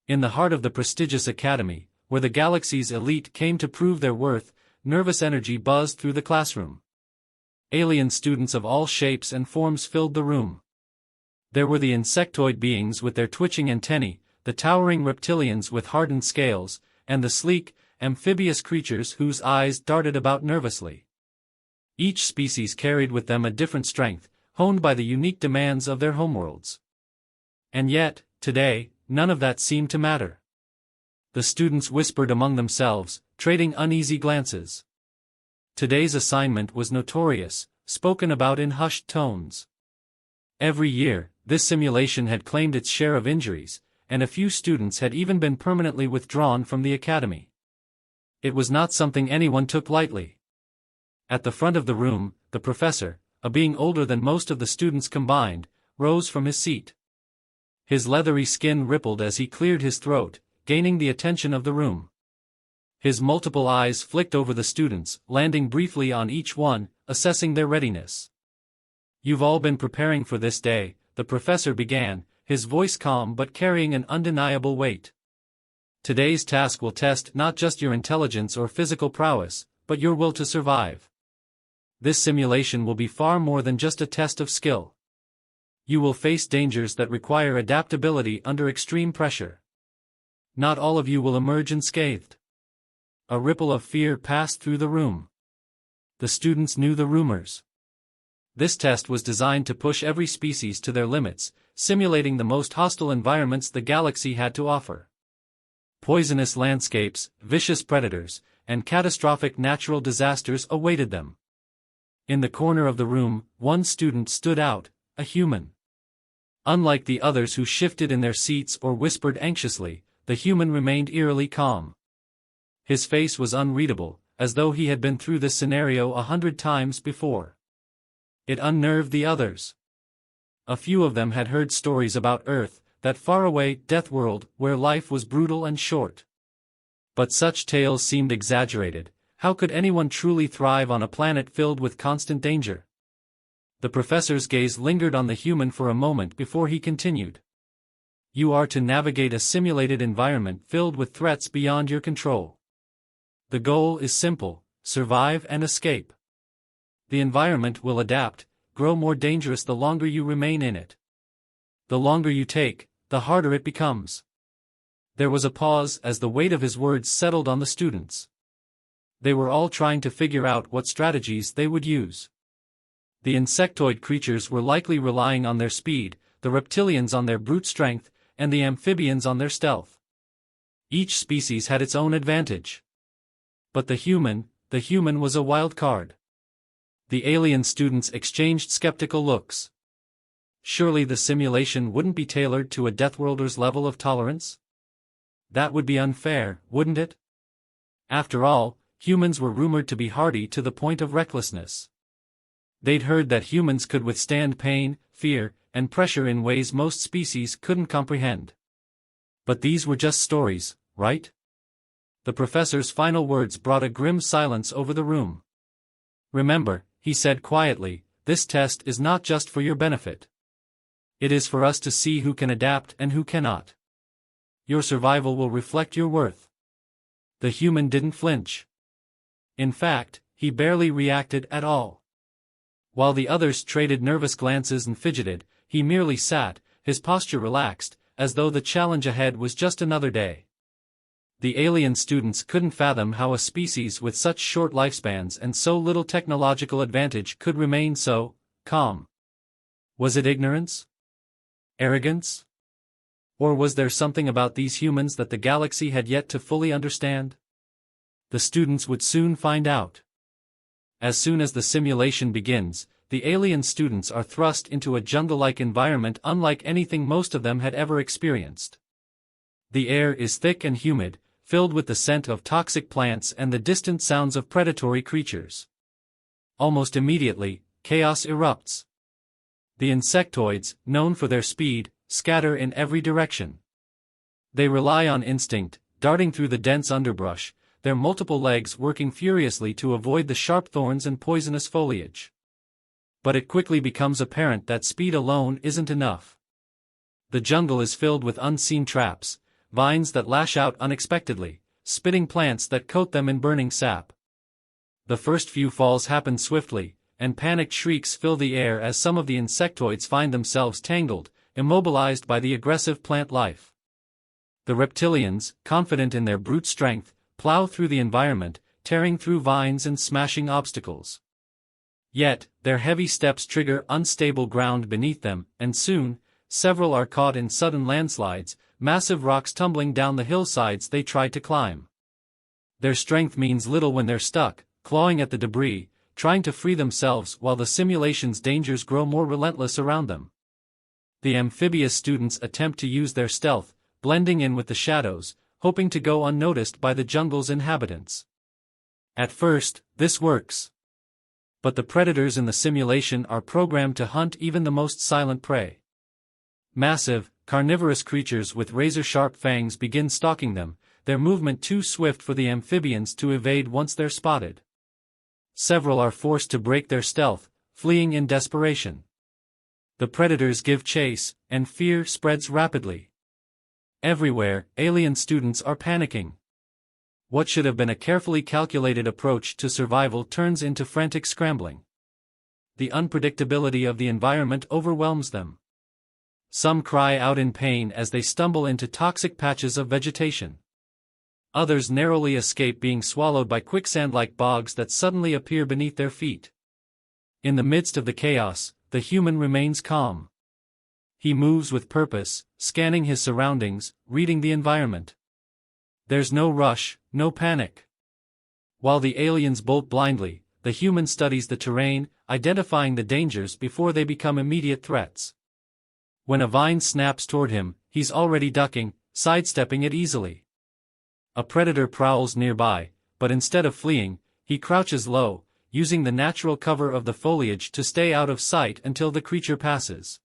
In the heart of the prestigious academy, where the galaxy's elite came to prove their worth, nervous energy buzzed through the classroom. Alien students of all shapes and forms filled the room. There were the insectoid beings with their twitching antennae, the towering reptilians with hardened scales, and the sleek, amphibious creatures whose eyes darted about nervously. Each species carried with them a different strength, honed by the unique demands of their homeworlds. And yet, today, none of that seemed to matter. The students whispered among themselves, trading uneasy glances. Today's assignment was notorious, spoken about in hushed tones. Every year, this simulation had claimed its share of injuries, and a few students had even been permanently withdrawn from the academy. It was not something anyone took lightly. At the front of the room, the professor, a being older than most of the students combined, rose from his seat. His leathery skin rippled as he cleared his throat, gaining the attention of the room. His multiple eyes flicked over the students, landing briefly on each one, assessing their readiness. "You've all been preparing for this day," the professor began, his voice calm but carrying an undeniable weight. "Today's task will test not just your intelligence or physical prowess, but your will to survive. This simulation will be far more than just a test of skill. You will face dangers that require adaptability under extreme pressure. Not all of you will emerge unscathed." A ripple of fear passed through the room. The students knew the rumors. This test was designed to push every species to their limits, simulating the most hostile environments the galaxy had to offer. Poisonous landscapes, vicious predators, and catastrophic natural disasters awaited them. In the corner of the room, one student stood out, a human. Unlike the others who shifted in their seats or whispered anxiously, the human remained eerily calm. His face was unreadable, as though he had been through this scenario 100 times before. It unnerved the others. A few of them had heard stories about Earth, that faraway Deathworld where life was brutal and short. But such tales seemed exaggerated. How could anyone truly thrive on a planet filled with constant danger? The professor's gaze lingered on the human for a moment before he continued. "You are to navigate a simulated environment filled with threats beyond your control. The goal is simple: survive and escape. The environment will adapt, grow more dangerous the longer you remain in it. The longer you take, the harder it becomes." There was a pause as the weight of his words settled on the students. They were all trying to figure out what strategies they would use. The insectoid creatures were likely relying on their speed, the reptilians on their brute strength, and the amphibians on their stealth. Each species had its own advantage. But the human was a wild card. The alien students exchanged skeptical looks. Surely the simulation wouldn't be tailored to a Deathworlder's level of tolerance? That would be unfair, wouldn't it? After all, humans were rumored to be hardy to the point of recklessness. They'd heard that humans could withstand pain, fear, and pressure in ways most species couldn't comprehend. But these were just stories, right? The professor's final words brought a grim silence over the room. "Remember," he said quietly, "this test is not just for your benefit. It is for us to see who can adapt and who cannot. Your survival will reflect your worth." The human didn't flinch. In fact, he barely reacted at all. While the others traded nervous glances and fidgeted, he merely sat, his posture relaxed, as though the challenge ahead was just another day. The alien students couldn't fathom how a species with such short lifespans and so little technological advantage could remain so calm. Was it ignorance? Arrogance? Or was there something about these humans that the galaxy had yet to fully understand? The students would soon find out. As soon as the simulation begins, the alien students are thrust into a jungle-like environment unlike anything most of them had ever experienced. The air is thick and humid, filled with the scent of toxic plants and the distant sounds of predatory creatures. Almost immediately, chaos erupts. The insectoids, known for their speed, scatter in every direction. They rely on instinct, darting through the dense underbrush, their multiple legs working furiously to avoid the sharp thorns and poisonous foliage. But it quickly becomes apparent that speed alone isn't enough. The jungle is filled with unseen traps, vines that lash out unexpectedly, spitting plants that coat them in burning sap. The first few falls happen swiftly, and panicked shrieks fill the air as some of the insectoids find themselves tangled, immobilized by the aggressive plant life. The reptilians, confident in their brute strength, plow through the environment, tearing through vines and smashing obstacles. Yet, their heavy steps trigger unstable ground beneath them, and soon, several are caught in sudden landslides, massive rocks tumbling down the hillsides they try to climb. Their strength means little when they're stuck, clawing at the debris, trying to free themselves while the simulation's dangers grow more relentless around them. The amphibious students attempt to use their stealth, blending in with the shadows, hoping to go unnoticed by the jungle's inhabitants. At first, this works. But the predators in the simulation are programmed to hunt even the most silent prey. Massive, carnivorous creatures with razor-sharp fangs begin stalking them, their movement too swift for the amphibians to evade once they're spotted. Several are forced to break their stealth, fleeing in desperation. The predators give chase, and fear spreads rapidly. Everywhere, alien students are panicking. What should have been a carefully calculated approach to survival turns into frantic scrambling. The unpredictability of the environment overwhelms them. Some cry out in pain as they stumble into toxic patches of vegetation. Others narrowly escape being swallowed by quicksand-like bogs that suddenly appear beneath their feet. In the midst of the chaos, the human remains calm. He moves with purpose, scanning his surroundings, reading the environment. There's no rush, no panic. While the aliens bolt blindly, the human studies the terrain, identifying the dangers before they become immediate threats. When a vine snaps toward him, he's already ducking, sidestepping it easily. A predator prowls nearby, but instead of fleeing, he crouches low, using the natural cover of the foliage to stay out of sight until the creature passes.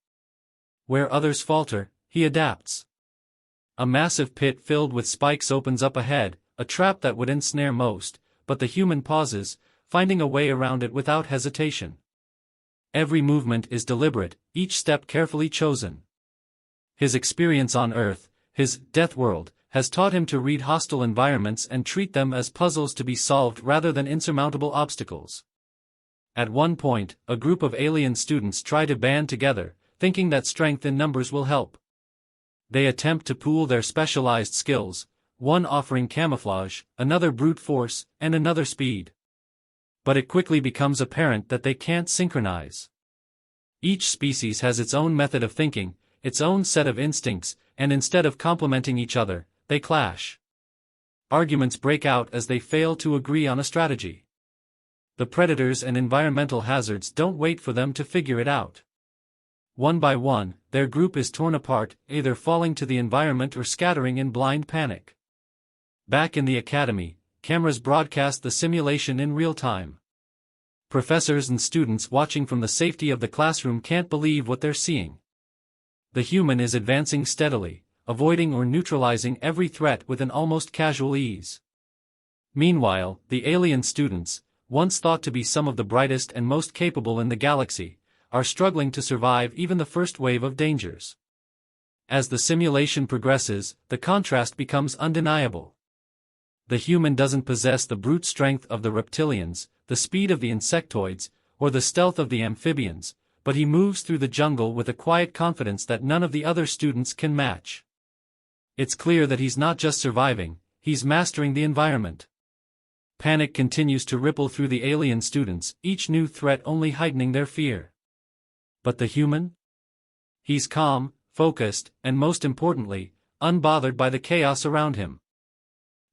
Where others falter, he adapts. A massive pit filled with spikes opens up ahead, a trap that would ensnare most, but the human pauses, finding a way around it without hesitation. Every movement is deliberate, each step carefully chosen. His experience on Earth, his Deathworld, has taught him to read hostile environments and treat them as puzzles to be solved rather than insurmountable obstacles. At one point, a group of alien students try to band together, thinking that strength in numbers will help. They attempt to pool their specialized skills, one offering camouflage, another brute force, and another speed. But it quickly becomes apparent that they can't synchronize. Each species has its own method of thinking, its own set of instincts, and instead of complementing each other, they clash. Arguments break out as they fail to agree on a strategy. The predators and environmental hazards don't wait for them to figure it out. One by one, their group is torn apart, either falling to the environment or scattering in blind panic. Back in the academy, cameras broadcast the simulation in real time. Professors and students watching from the safety of the classroom can't believe what they're seeing. The human is advancing steadily, avoiding or neutralizing every threat with an almost casual ease. Meanwhile, the alien students, once thought to be some of the brightest and most capable in the galaxy, are struggling to survive even the first wave of dangers. As the simulation progresses, the contrast becomes undeniable. The human doesn't possess the brute strength of the reptilians, the speed of the insectoids, or the stealth of the amphibians, but he moves through the jungle with a quiet confidence that none of the other students can match. It's clear that he's not just surviving, he's mastering the environment. Panic continues to ripple through the alien students, each new threat only heightening their fear. But the human? He's calm, focused, and most importantly, unbothered by the chaos around him.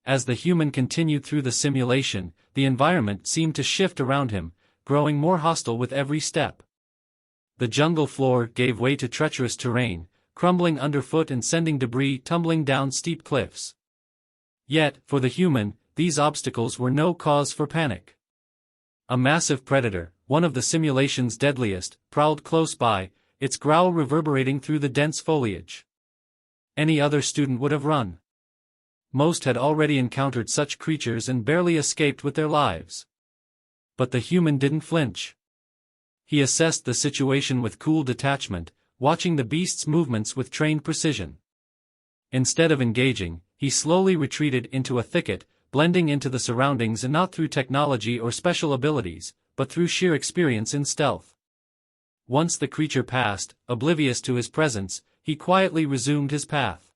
As the human continued through the simulation, the environment seemed to shift around him, growing more hostile with every step. The jungle floor gave way to treacherous terrain, crumbling underfoot and sending debris tumbling down steep cliffs. Yet, for the human, these obstacles were no cause for panic. A massive predator, one of the simulation's deadliest, prowled close by, its growl reverberating through the dense foliage. Any other student would have run. Most had already encountered such creatures and barely escaped with their lives. But the human didn't flinch. He assessed the situation with cool detachment, watching the beast's movements with trained precision. Instead of engaging, he slowly retreated into a thicket, blending into the surroundings and not through technology or special abilities, but through sheer experience in stealth. Once the creature passed, oblivious to his presence, he quietly resumed his path.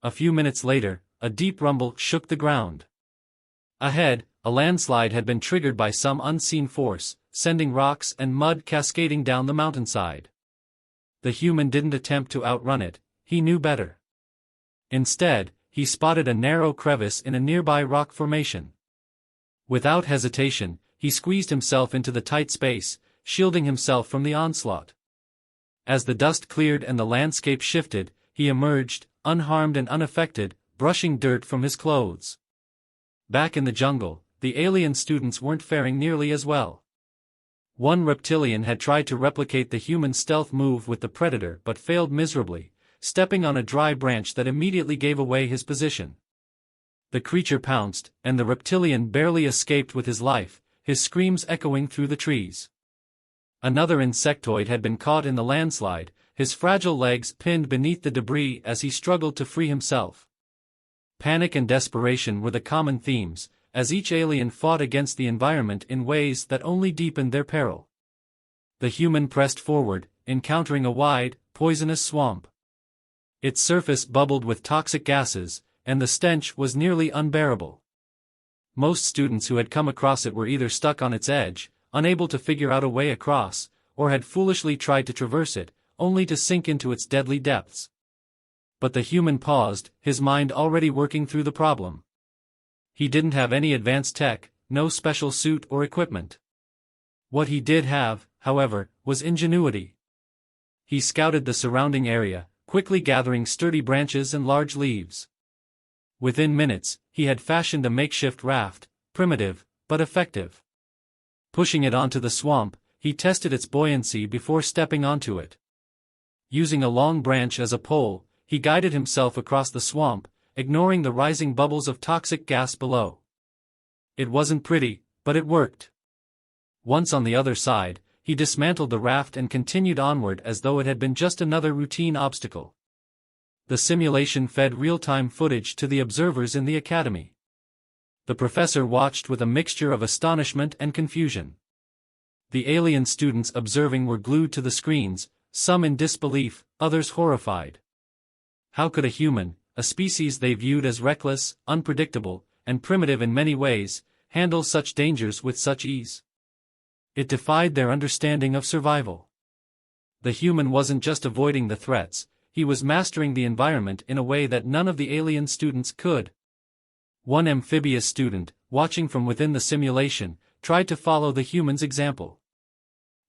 A few minutes later, a deep rumble shook the ground. Ahead, a landslide had been triggered by some unseen force, sending rocks and mud cascading down the mountainside. The human didn't attempt to outrun it, he knew better. Instead, he spotted a narrow crevice in a nearby rock formation. Without hesitation, he squeezed himself into the tight space, shielding himself from the onslaught. As the dust cleared and the landscape shifted, he emerged, unharmed and unaffected, brushing dirt from his clothes. Back in the jungle, the alien students weren't faring nearly as well. One reptilian had tried to replicate the human stealth move with the predator but failed miserably, stepping on a dry branch that immediately gave away his position. The creature pounced, and the reptilian barely escaped with his life, his screams echoing through the trees. Another insectoid had been caught in the landslide, his fragile legs pinned beneath the debris as he struggled to free himself. Panic and desperation were the common themes, as each alien fought against the environment in ways that only deepened their peril. The human pressed forward, encountering a wide, poisonous swamp. Its surface bubbled with toxic gases, and the stench was nearly unbearable. Most students who had come across it were either stuck on its edge, unable to figure out a way across, or had foolishly tried to traverse it, only to sink into its deadly depths. But the human paused, his mind already working through the problem. He didn't have any advanced tech, no special suit or equipment. What he did have, however, was ingenuity. He scouted the surrounding area, quickly gathering sturdy branches and large leaves. Within minutes, he had fashioned a makeshift raft, primitive, but effective. Pushing it onto the swamp, he tested its buoyancy before stepping onto it. Using a long branch as a pole, he guided himself across the swamp, ignoring the rising bubbles of toxic gas below. It wasn't pretty, but it worked. Once on the other side, he dismantled the raft and continued onward as though it had been just another routine obstacle. The simulation fed real-time footage to the observers in the academy. The professor watched with a mixture of astonishment and confusion. The alien students observing were glued to the screens, some in disbelief, others horrified. How could a human, a species they viewed as reckless, unpredictable, and primitive in many ways, handle such dangers with such ease? It defied their understanding of survival. The human wasn't just avoiding the threats, he was mastering the environment in a way that none of the alien students could. One amphibious student, watching from within the simulation, tried to follow the human's example.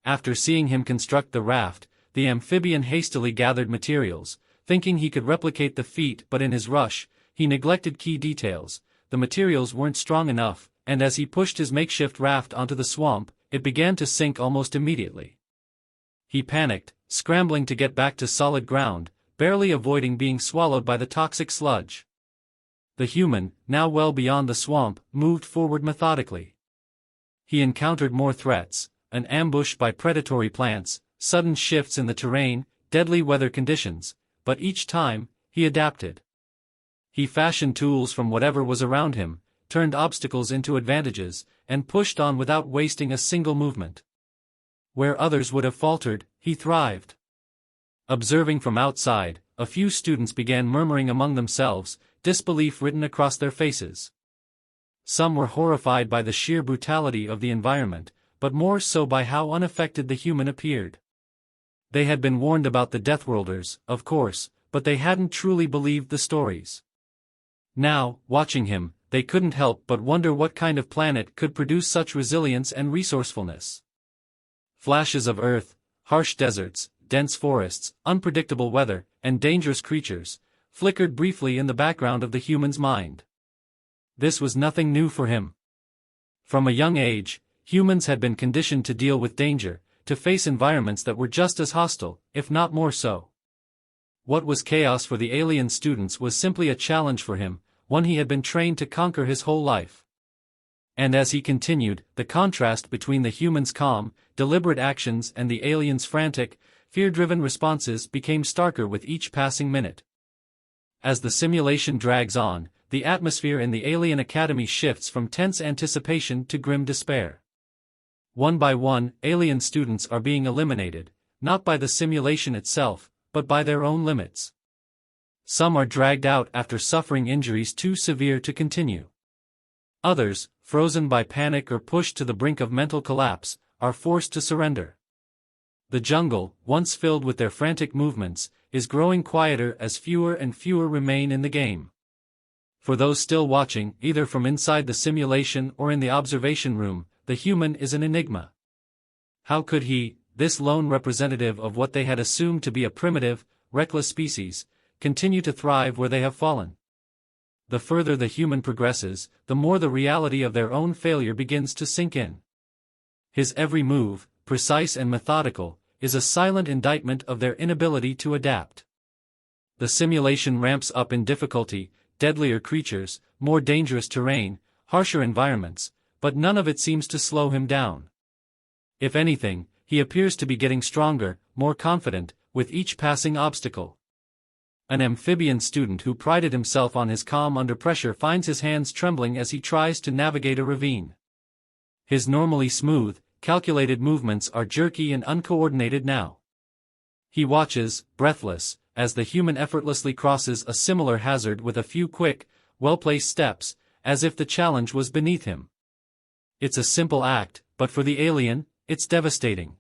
After seeing him construct the raft, the amphibian hastily gathered materials, thinking he could replicate the feat, but in his rush, he neglected key details. The materials weren't strong enough, and as he pushed his makeshift raft onto the swamp, it began to sink almost immediately. He panicked, scrambling to get back to solid ground, barely avoiding being swallowed by the toxic sludge. The human, now well beyond the swamp, moved forward methodically. He encountered more threats, an ambush by predatory plants, sudden shifts in the terrain, deadly weather conditions, but each time, he adapted. He fashioned tools from whatever was around him, turned obstacles into advantages, and pushed on without wasting a single movement. Where others would have faltered, he thrived. Observing from outside, a few students began murmuring among themselves, disbelief written across their faces. Some were horrified by the sheer brutality of the environment, but more so by how unaffected the human appeared. They had been warned about the Deathworlders, of course, but they hadn't truly believed the stories. Now, watching him, they couldn't help but wonder what kind of planet could produce such resilience and resourcefulness. Flashes of Earth, harsh deserts, dense forests, unpredictable weather, and dangerous creatures, flickered briefly in the background of the human's mind. This was nothing new for him. From a young age, humans had been conditioned to deal with danger, to face environments that were just as hostile, if not more so. What was chaos for the alien students was simply a challenge for him, one he had been trained to conquer his whole life. And as he continued, the contrast between the human's calm, deliberate actions and the alien's frantic, fear-driven responses became starker with each passing minute. As the simulation drags on, the atmosphere in the alien academy shifts from tense anticipation to grim despair. One by one, alien students are being eliminated, not by the simulation itself, but by their own limits. Some are dragged out after suffering injuries too severe to continue. Others, frozen by panic or pushed to the brink of mental collapse, are forced to surrender. The jungle, once filled with their frantic movements, is growing quieter as fewer and fewer remain in the game. For those still watching, either from inside the simulation or in the observation room, the human is an enigma. How could he, this lone representative of what they had assumed to be a primitive, reckless species, continue to thrive where they have fallen? The further the human progresses, the more the reality of their own failure begins to sink in. His every move, precise and methodical, is a silent indictment of their inability to adapt. The simulation ramps up in difficulty, deadlier creatures, more dangerous terrain, harsher environments, but none of it seems to slow him down. If anything, he appears to be getting stronger, more confident, with each passing obstacle. An amphibian student who prided himself on his calm under pressure finds his hands trembling as he tries to navigate a ravine. His normally smooth, calculated movements are jerky and uncoordinated now. He watches, breathless, as the human effortlessly crosses a similar hazard with a few quick, well-placed steps, as if the challenge was beneath him. It's a simple act, but for the alien, it's devastating.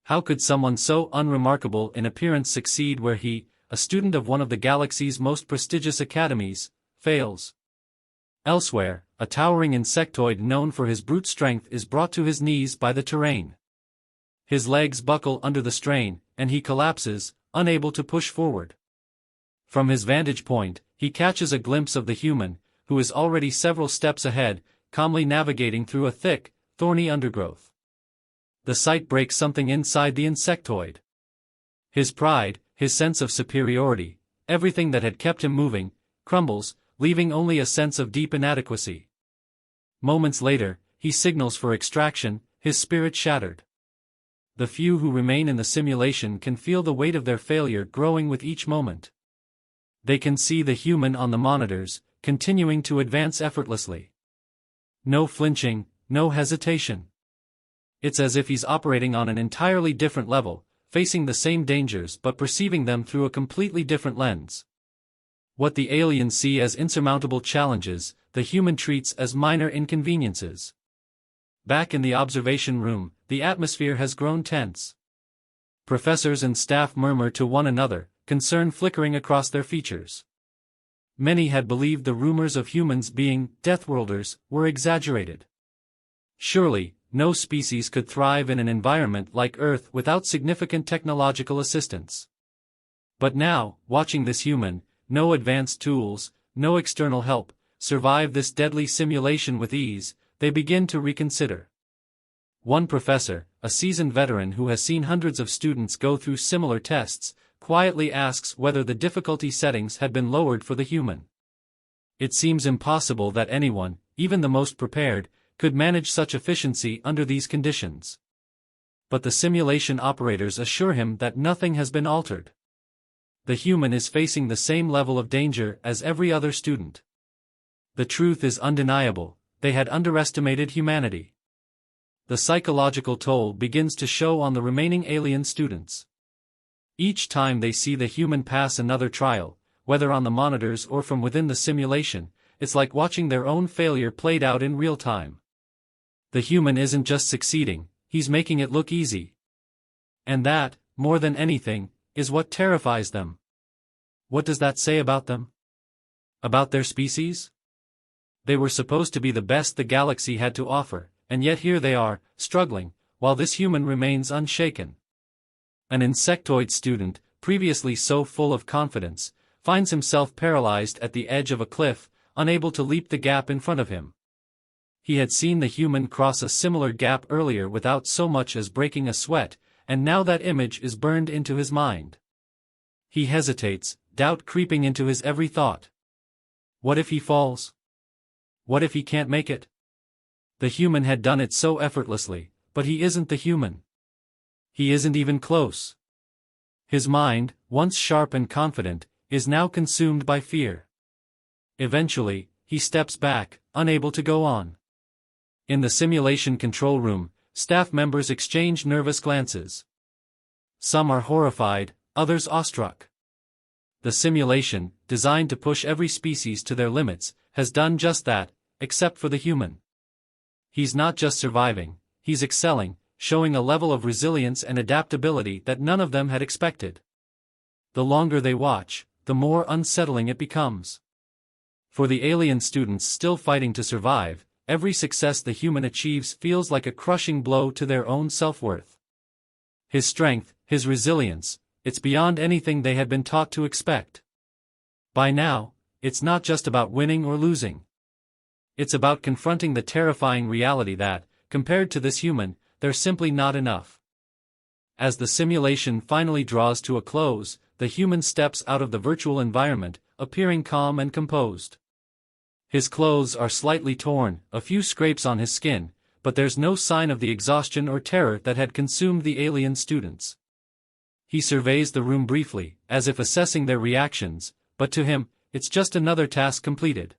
How could someone so unremarkable in appearance succeed where he, a student of one of the galaxy's most prestigious academies, fails? Elsewhere, a towering insectoid known for his brute strength is brought to his knees by the terrain. His legs buckle under the strain, and he collapses, unable to push forward. From his vantage point, he catches a glimpse of the human, who is already several steps ahead, calmly navigating through a thick, thorny undergrowth. The sight breaks something inside the insectoid. His pride, his sense of superiority, everything that had kept him moving, crumbles, leaving only a sense of deep inadequacy. Moments later, he signals for extraction, his spirit shattered. The few who remain in the simulation can feel the weight of their failure growing with each moment. They can see the human on the monitors, continuing to advance effortlessly. No flinching, no hesitation. It's as if he's operating on an entirely different level, facing the same dangers but perceiving them through a completely different lens. What the aliens see as insurmountable challenges, the human treats as minor inconveniences. Back in the observation room, the atmosphere has grown tense. Professors and staff murmur to one another, concern flickering across their features. Many had believed the rumors of humans being Deathworlders were exaggerated. Surely, no species could thrive in an environment like Earth without significant technological assistance. But now, watching this human, no advanced tools, no external help, survive this deadly simulation with ease, they begin to reconsider. One professor, a seasoned veteran who has seen hundreds of students go through similar tests, quietly asks whether the difficulty settings had been lowered for the human. It seems impossible that anyone, even the most prepared, could manage such efficiency under these conditions. But the simulation operators assure him that nothing has been altered. The human is facing the same level of danger as every other student. The truth is undeniable, they had underestimated humanity. The psychological toll begins to show on the remaining alien students. Each time they see the human pass another trial, whether on the monitors or from within the simulation, it's like watching their own failure played out in real time. The human isn't just succeeding, he's making it look easy. And that, more than anything, is what terrifies them. What does that say about them? About their species? They were supposed to be the best the galaxy had to offer, and yet here they are, struggling, while this human remains unshaken. An insectoid student, previously so full of confidence, finds himself paralyzed at the edge of a cliff, unable to leap the gap in front of him. He had seen the human cross a similar gap earlier without so much as breaking a sweat, and now that image is burned into his mind. He hesitates, doubt creeping into his every thought. What if he falls? What if he can't make it? The human had done it so effortlessly, but he isn't the human. He isn't even close. His mind, once sharp and confident, is now consumed by fear. Eventually, he steps back, unable to go on. In the simulation control room, staff members exchange nervous glances. Some are horrified, others awestruck. The simulation, designed to push every species to their limits, has done just that, except for the human. He's not just surviving, he's excelling, showing a level of resilience and adaptability that none of them had expected. The longer they watch, the more unsettling it becomes. For the alien students still fighting to survive, every success the human achieves feels like a crushing blow to their own self-worth. His strength, his resilience, it's beyond anything they had been taught to expect. By now, it's not just about winning or losing. It's about confronting the terrifying reality that, compared to this human, they're simply not enough. As the simulation finally draws to a close, the human steps out of the virtual environment, appearing calm and composed. His clothes are slightly torn, a few scrapes on his skin, but there's no sign of the exhaustion or terror that had consumed the alien students. He surveys the room briefly, as if assessing their reactions, but to him, it's just another task completed.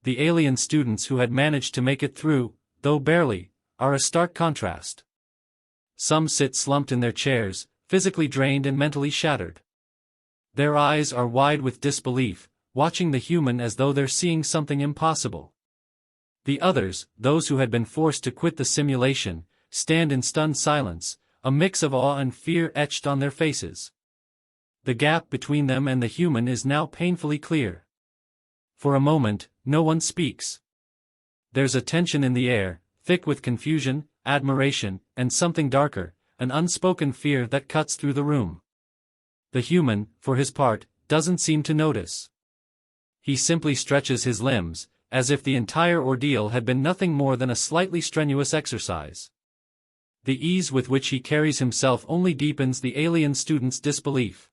The alien students who had managed to make it through, though barely, are a stark contrast. Some sit slumped in their chairs, physically drained and mentally shattered. Their eyes are wide with disbelief, watching the human as though they're seeing something impossible. The others, those who had been forced to quit the simulation, stand in stunned silence, a mix of awe and fear etched on their faces. The gap between them and the human is now painfully clear. For a moment, no one speaks. There's a tension in the air, thick with confusion, admiration, and something darker, an unspoken fear that cuts through the room. The human, for his part, doesn't seem to notice. He simply stretches his limbs, as if the entire ordeal had been nothing more than a slightly strenuous exercise. The ease with which he carries himself only deepens the alien student's disbelief.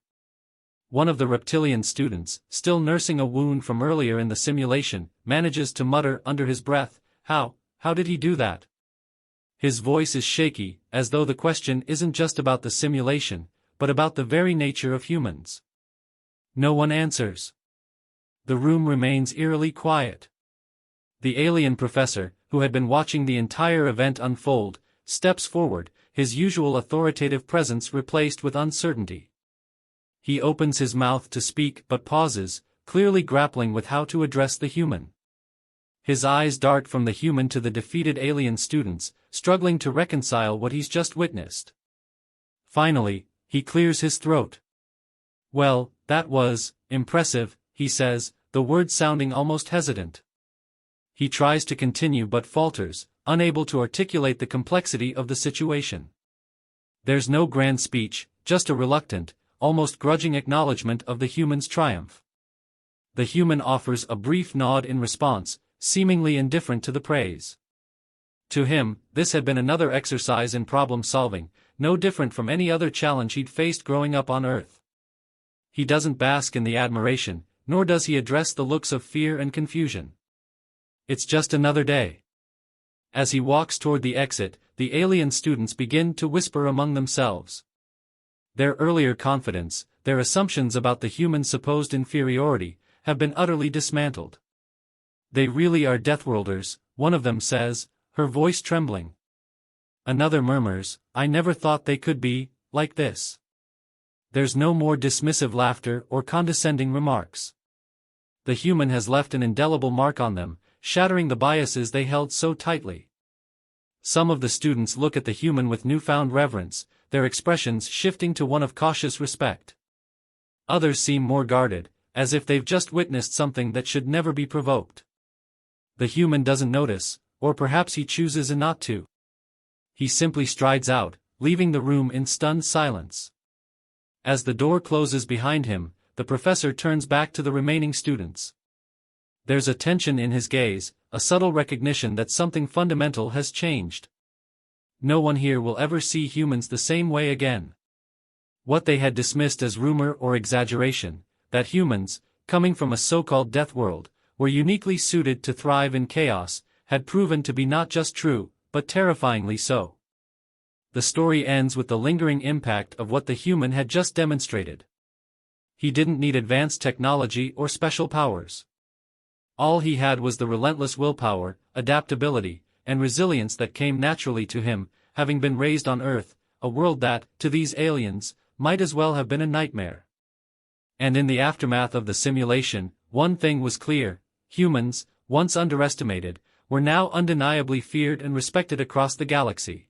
One of the reptilian students, still nursing a wound from earlier in the simulation, manages to mutter under his breath, how did he do that?" His voice is shaky, as though the question isn't just about the simulation, but about the very nature of humans. No one answers. The room remains eerily quiet. The alien professor, who had been watching the entire event unfold, steps forward, his usual authoritative presence replaced with uncertainty. He opens his mouth to speak but pauses, clearly grappling with how to address the human. His eyes dart from the human to the defeated alien students, struggling to reconcile what he's just witnessed. Finally, he clears his throat. "Well, that was impressive," he says, the words sounding almost hesitant. He tries to continue but falters, unable to articulate the complexity of the situation. There's no grand speech, just a reluctant, almost grudging acknowledgement of the human's triumph. The human offers a brief nod in response, seemingly indifferent to the praise. To him, this had been another exercise in problem-solving, no different from any other challenge he'd faced growing up on Earth. He doesn't bask in the admiration, nor does he address the looks of fear and confusion. It's just another day. As he walks toward the exit, the alien students begin to whisper among themselves. Their earlier confidence, their assumptions about the human's supposed inferiority, have been utterly dismantled. "They really are Deathworlders," one of them says, her voice trembling. Another murmurs, "I never thought they could be like this." There's no more dismissive laughter or condescending remarks. The human has left an indelible mark on them, shattering the biases they held so tightly. Some of the students look at the human with newfound reverence, their expressions shifting to one of cautious respect. Others seem more guarded, as if they've just witnessed something that should never be provoked. The human doesn't notice, or perhaps he chooses not to. He simply strides out, leaving the room in stunned silence. As the door closes behind him, the professor turns back to the remaining students. There's a tension in his gaze, a subtle recognition that something fundamental has changed. No one here will ever see humans the same way again. What they had dismissed as rumor or exaggeration, that humans, coming from a so-called death world, were uniquely suited to thrive in chaos, had proven to be not just true, but terrifyingly so. The story ends with the lingering impact of what the human had just demonstrated. he didn't need advanced technology or special powers. All he had was the relentless willpower, adaptability, and resilience that came naturally to him, having been raised on Earth, a world that, to these aliens, might as well have been a nightmare. And in the aftermath of the simulation, one thing was clear: humans, once underestimated, were now undeniably feared and respected across the galaxy.